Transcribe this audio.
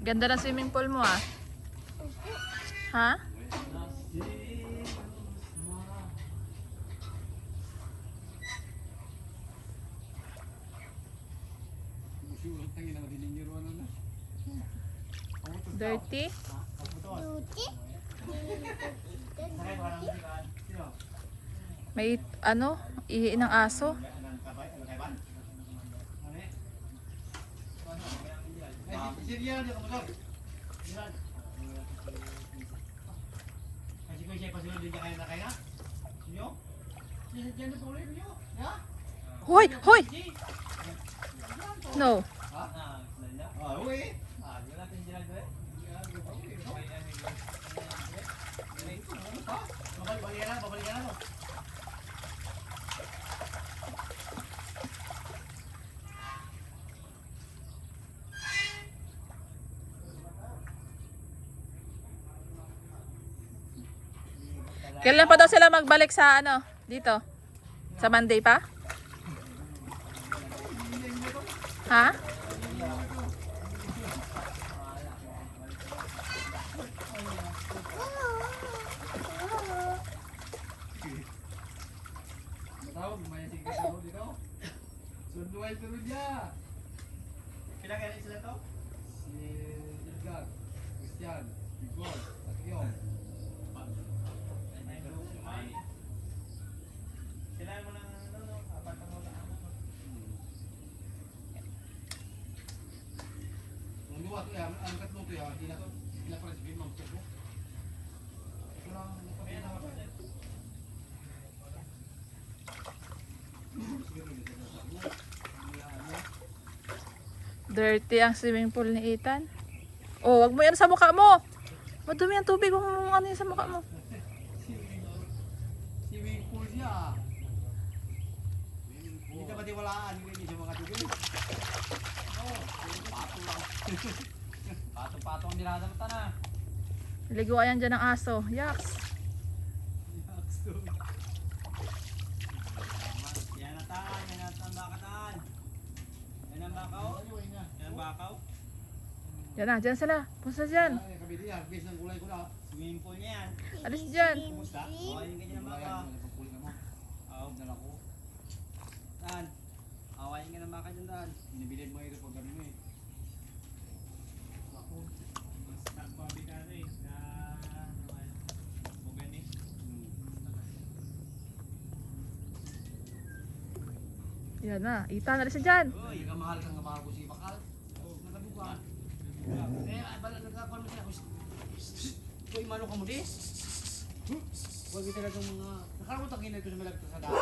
Ganda ng swimming pool mo ah. Ha? Dirty? May ano? Ihi ng aso? Hoy! Hoy! No. Kailan pa daw sila magbalik sa ano? Dito? Sa Monday pa? Ha? Sunduay turun dia. Kailan galing sila to? Si Edgar, Christian, Igor, Takyo. Sila mo ng ano, apat mo na ano. Ang dua tu ya, ang katlo tu ya, hindi na to. Hindi na para si Bimang tubo. Ito lang, Kaya na napapin kapatid. Dirty ang swimming pool ni Ethan. Oh, wag mo yan sa mukha mo. Madumi ang tubig. Huwag mo ano yan sa mukha mo. Swimming pool siya. Hindi na matiwalaan hindi siya mga tubig. Pato lang. Pato ang dinadamta na. Liguan dyan ng aso. Yaks. Yan na taan, yan na ang bakataan. Yan ang bakaw. Yan ang bakaw. Yan na, dyan sila. Pusa dyan. Ay, kabili yan, base ng gulay ko na. Swimming pool niya yan. Alis dyan. Kumusta? Awayin ka niya ng baka. Pagpuli ka mo. Oo. Dala ko. Daan. Awayin ka ng baka dyan daan. Binibilid mo ito pag gano'n eh. Yan na. Ethan, alis dyan. Uy, kamahal kang kamahal ko si Bakal. Nagabuka. Eh, bala nagkakon mo siya. Uy, mano ka mo di? Huwag kita talagang mga... Nakaramutan kinito sa malagto sa daan.